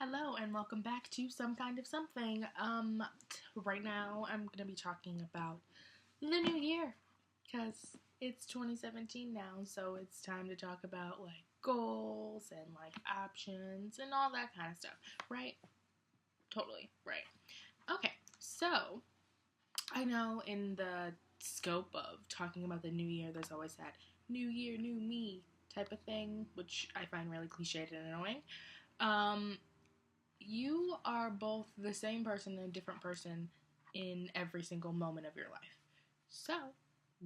Hello and welcome back to Some Kind of Something. Right now I'm going to be talking about the new year because it's 2017 now, so it's time to talk about like goals and like options and all that kind of stuff, right? Totally, right. Okay, so I know in the scope of talking about the new year, there's always that new year, new me type of thing, which I find really cliched and annoying. Um, you are both the same person and a different person in every single moment of your life. So,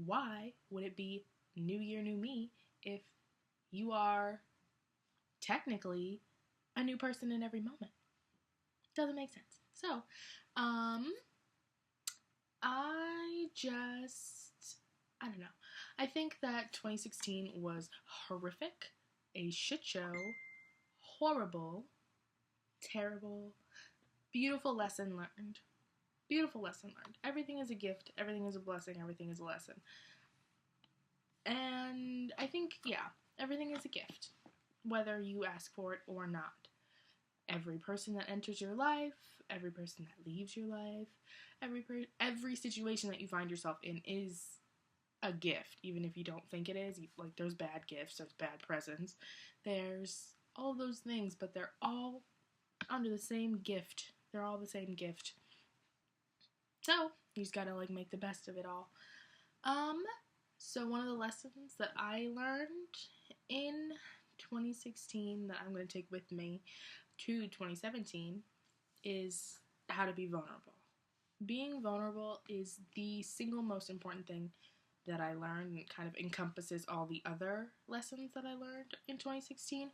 why would it be New Year, New Me if you are technically a new person in every moment? Doesn't make sense. So, um, I don't know. I think that 2016 was horrific, a shit show, horrible, terrible, beautiful lesson learned. Beautiful lesson learned. Everything is a gift, everything is a blessing, everything is a lesson. And I think, yeah, everything is a gift, whether you ask for it or not. Every person that enters your life, every person that leaves your life, every situation that you find yourself in is a gift, even if you don't think it is. Like, there's bad gifts, there's bad presents, there's all those things, but they're all under the same gift. They're all the same gift. So, you just gotta, like, make the best of it all. So one of the lessons that I learned in 2016 that I'm gonna take with me to 2017 is how to be vulnerable. Being vulnerable is the single most important thing that I learned, and kind of encompasses all the other lessons that I learned in 2016.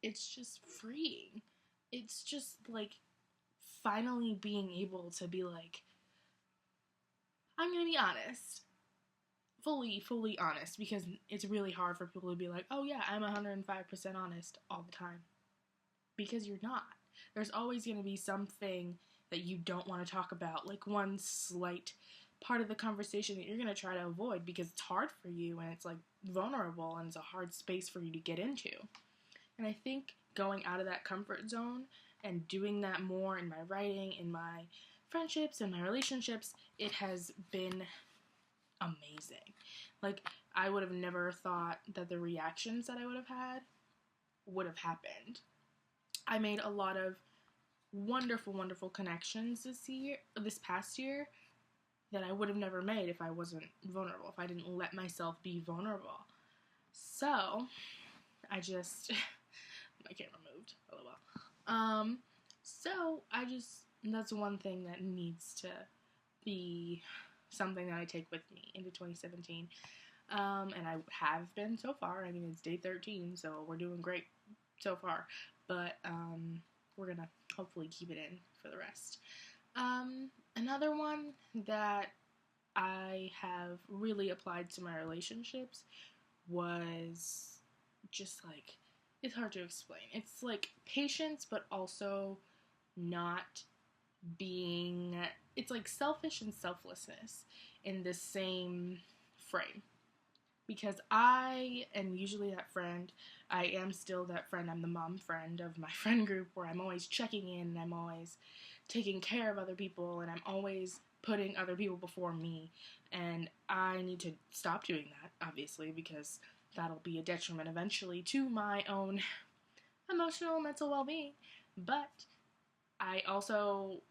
It's just freeing. It's just like finally being able to be like, I'm gonna be honest. Fully honest, because it's really hard for people to be like, oh yeah, I'm 105% honest all the time. Because you're not. There's always gonna be something that you don't want to talk about, like one slight part of the conversation that you're gonna try to avoid because it's hard for you and it's like vulnerable and it's a hard space for you to get into. And I think going out of that comfort zone and doing that more in my writing, in my friendships, in my relationships, it has been amazing. Like, I would have never thought that the reactions that I would have had would have happened. I made a lot of wonderful connections this past year, that I would have never made if I wasn't vulnerable, if I didn't let myself be vulnerable. So, I just my camera moved. LOL. So that's one thing that needs to be something that I take with me into 2017. And I have been so far. I mean, it's day 13, so we're doing great so far. But we're gonna hopefully keep it in for the rest. Another one that I have really applied to my relationships was just like, it's hard to explain. It's like patience, but also not being, it's like selfish and selflessness in the same frame. Because I am usually that friend. I am still that friend. I'm the mom friend of my friend group where I'm always checking in and I'm always taking care of other people and I'm always putting other people before me. And I need to stop doing that, obviously, because that'll be a detriment eventually to my own emotional and mental well-being. But I also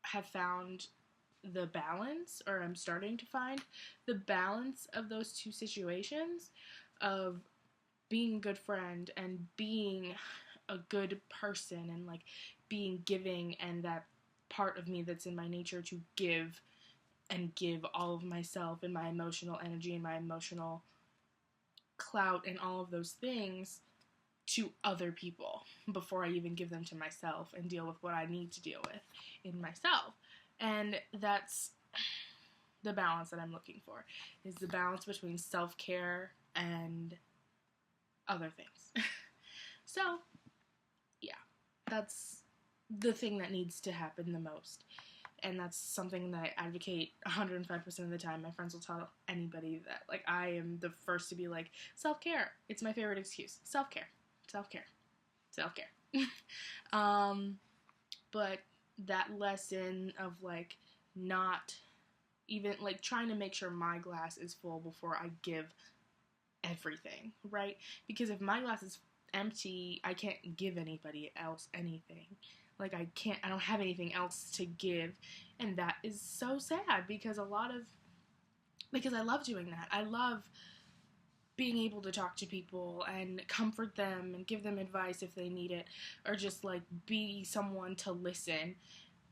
have found the balance, or I'm starting to find the balance of those two situations of being a good friend and being a good person and like being giving, and that part of me that's in my nature to give and give all of myself and my emotional energy and my emotional clout and all of those things to other people before I even give them to myself and deal with what I need to deal with in myself. And that's the balance that I'm looking for, is the balance between self-care and other things. So, yeah, that's the thing that needs to happen the most. And that's something that I advocate 105% of the time. My friends will tell anybody that, like, I am the first to be like, self-care. It's my favorite excuse. Self-care. Self-care. Self-care. But that lesson of like not even like trying to make sure my glass is full before I give everything, right? Because if my glass is empty, I can't give anybody else anything. Like I don't have anything else to give, and that is so sad because because I love doing that. I love being able to talk to people and comfort them and give them advice if they need it, or just like be someone to listen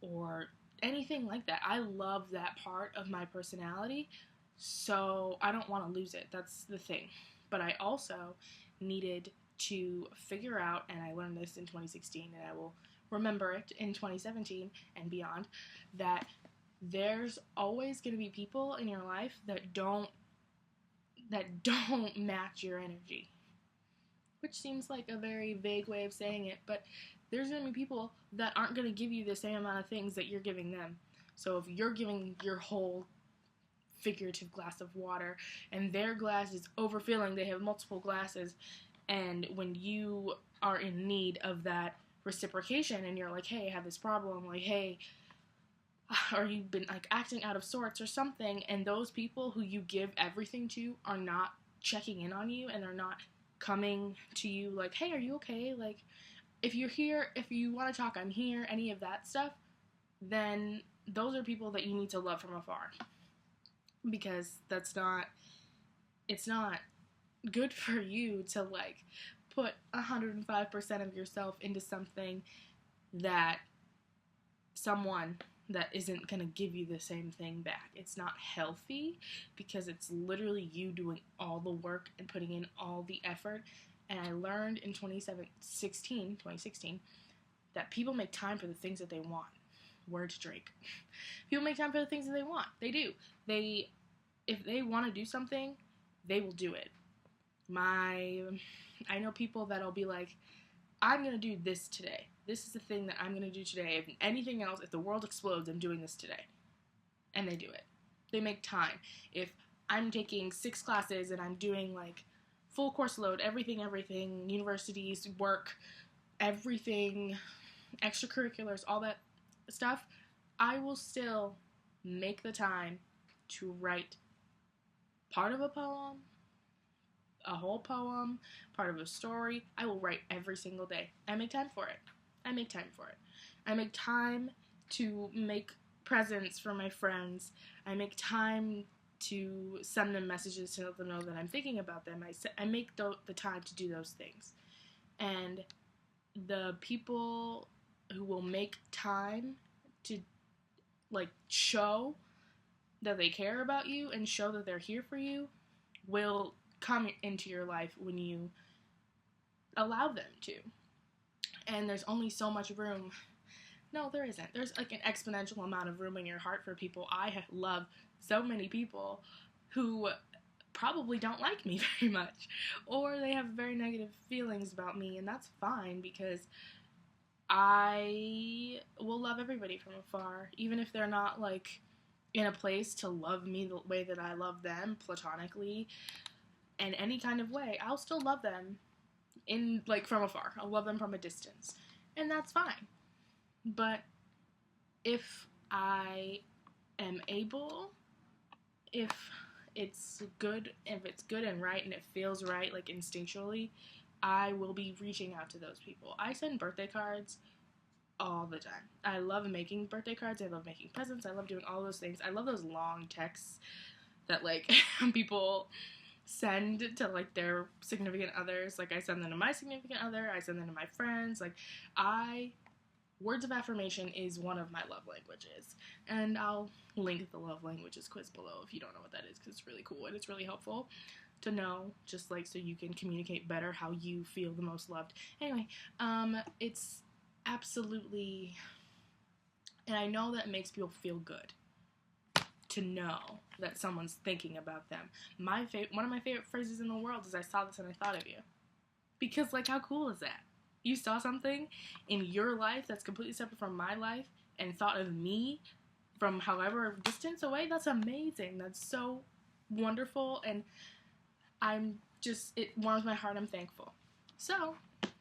or anything like that. I love that part of my personality, so I don't want to lose it. That's the thing. But I also needed to figure out, and I learned this in 2016, and I will remember it in 2017 and beyond, that there's always going to be people in your life that don't match your energy. Which seems like a very vague way of saying it, but there's going to be people that aren't going to give you the same amount of things that you're giving them. So if you're giving your whole figurative glass of water and their glass is overfilling, they have multiple glasses, and when you are in need of that reciprocation and you're like, hey, I have this problem, like, hey, or you've been like acting out of sorts or something, and those people who you give everything to are not checking in on you, and they're not coming to you like, hey, are you okay? Like, if you're here, if you want to talk, I'm here, any of that stuff, then those are people that you need to love from afar. Because it's not good for you to like put 105% of yourself into something that someone that isn't going to give you the same thing back. It's not healthy because it's literally you doing all the work and putting in all the effort. And I learned in 2016, that people make time for the things that they want. Word to Drake. People make time for the things that they want. They do. If they want to do something, they will do it. I know people that'll be like, I'm going to do this today. This is the thing that I'm going to do today. If anything else, if the world explodes, I'm doing this today. And they do it. They make time. If I'm taking 6 classes and I'm doing like full course load, everything, universities, work, everything, extracurriculars, all that stuff, I will still make the time to write part of a poem, a whole poem, part of a story. I will write every single day. I make time for it. I make time to make presents for my friends. I make time to send them messages to let them know that I'm thinking about them. I make the time to do those things. And the people who will make time to like show that they care about you and show that they're here for you will come into your life when you allow them to. And there's only so much room. No, there isn't. There's like an exponential amount of room in your heart for people. I love so many people who probably don't like me very much, or they have very negative feelings about me, and that's fine because I will love everybody from afar, even if they're not like in a place to love me the way that I love them, platonically, in any kind of way. I'll still love them in like from afar. I'll love them from a distance, and that's fine. But if I am able, if it's good and right and it feels right, like instinctually, I will be reaching out to those people. I send birthday cards all the time. I love making birthday cards. I love making presents. I love doing all those things. I love those long texts that like people send to like their significant others. Like I send them to my significant other. I send them to my friends. Like words of affirmation is one of my love languages. And I'll link the love languages quiz below if you don't know what that is, because it's really cool and it's really helpful to know, just like so you can communicate better how you feel the most loved. Anyway, it's absolutely, and I know that makes people feel good to know that someone's thinking about them. One of my favorite phrases in the world is, I saw this and I thought of you. Because like, how cool is that? You saw something in your life that's completely separate from my life and thought of me from however distance away. That's amazing. That's so wonderful, and I'm just, it warms my heart. I'm thankful. So,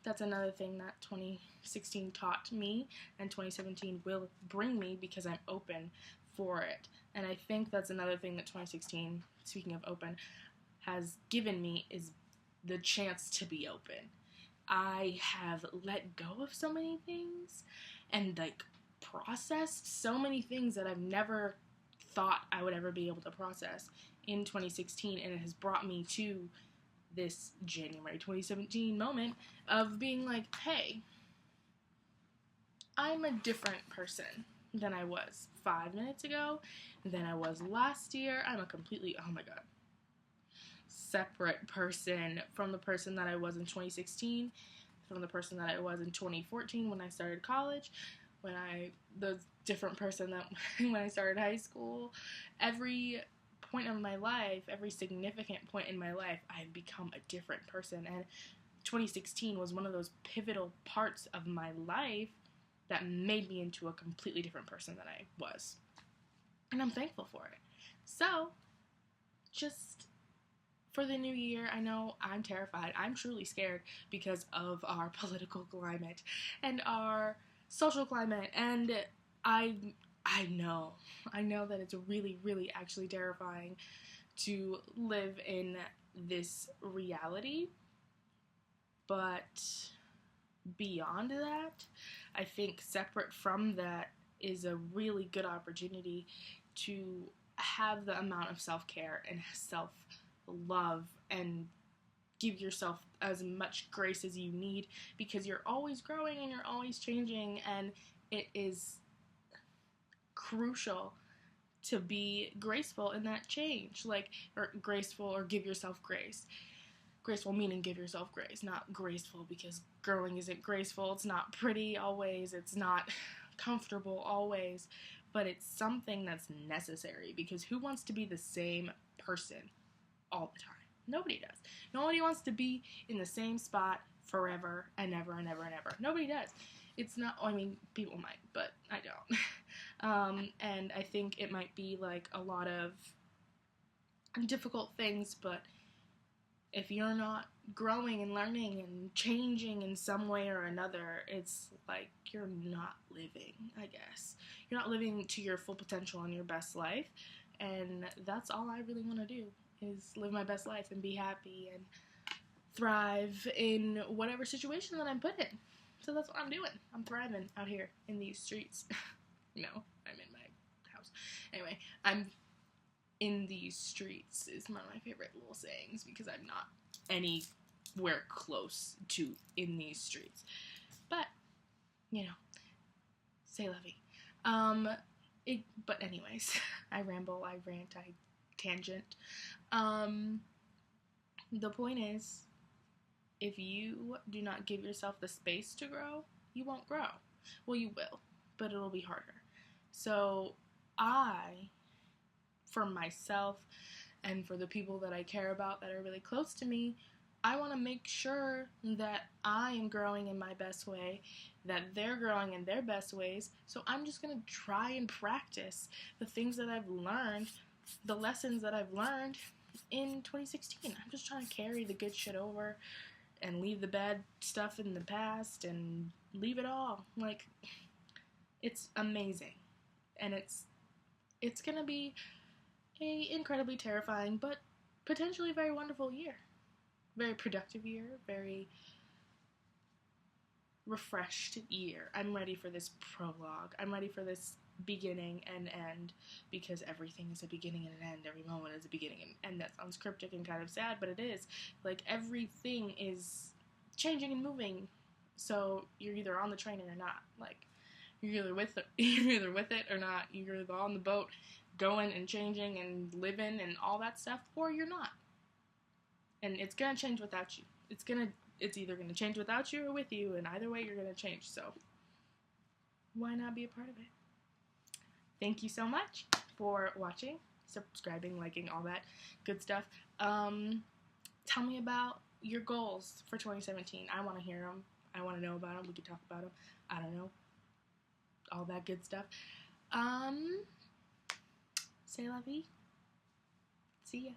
that's another thing that 2016 taught me, and 2017 will bring me because I'm open for it. And I think that's another thing that 2016, speaking of open, has given me is the chance to be open. I have let go of so many things and like processed so many things that I've never thought I would ever be able to process in 2016, and it has brought me to this January 2017 moment of being like, hey, I'm a different person than I was 5 minutes ago, than I was last year. I'm a completely, oh my god, separate person from the person that I was in 2016, from the person that I was in 2014 when I started college, the different person that when I started high school. Every point of my life, every significant point in my life, I've become a different person, and 2016 was one of those pivotal parts of my life that made me into a completely different person than I was, and I'm thankful for it. So, just for the new year, I know I'm terrified. I'm truly scared because of our political climate and our social climate, and I know that it's really, really actually terrifying to live in this reality, but beyond that, I think separate from that is a really good opportunity to have the amount of self-care and self-love and give yourself as much grace as you need, because you're always growing and you're always changing, and it is crucial to be graceful in that change, or graceful, or give yourself grace. Graceful meaning give yourself grace, not graceful because growing isn't graceful. It's not pretty always, it's not comfortable always, but it's something that's necessary, because who wants to be the same person all the time? Nobody does. Nobody wants to be in the same spot forever and ever and ever and ever. Nobody does. It's not, I mean, people might, but I don't. And I think it might be like a lot of difficult things, but if you're not growing and learning and changing in some way or another, it's like you're not living, I guess. You're not living to your full potential and your best life, and that's all I really want to do, is live my best life and be happy and thrive in whatever situation that I'm put in. So that's what I'm doing. I'm thriving out here in these streets. No, I'm in my house. Anyway, I'm in these streets is one of my favorite little sayings, because I'm not anywhere close to in these streets. But, you know, say lovey. But anyways, I ramble, I rant, I tangent. The point is, if you do not give yourself the space to grow, you won't grow. Well, you will, but it'll be harder. So for myself and for the people that I care about that are really close to me, I want to make sure that I am growing in my best way, that they're growing in their best ways. So I'm just going to try and practice the things that I've learned, the lessons that I've learned in 2016. I'm just trying to carry the good shit over and leave the bad stuff in the past and leave it all. Like, it's amazing. And it's going to be a incredibly terrifying but potentially very wonderful year. Very productive year, very refreshed year. I'm ready for this prologue. I'm ready for this beginning and end, because everything is a beginning and an end. Every moment is a beginning and end. That sounds cryptic and kind of sad, but it is. Like, everything is changing and moving, so you're either on the train or you're not. Like, you're either with it or not. You're either on the boat going and changing and living and all that stuff, or you're not. And it's gonna change without you. It's either gonna change without you or with you, and either way you're gonna change. So why not be a part of it? Thank you so much for watching, subscribing, liking, all that good stuff. Tell me about your goals for 2017. I want to hear them. I want to know about them. We can talk about them. I don't know. All that good stuff. C'est la vie. See ya.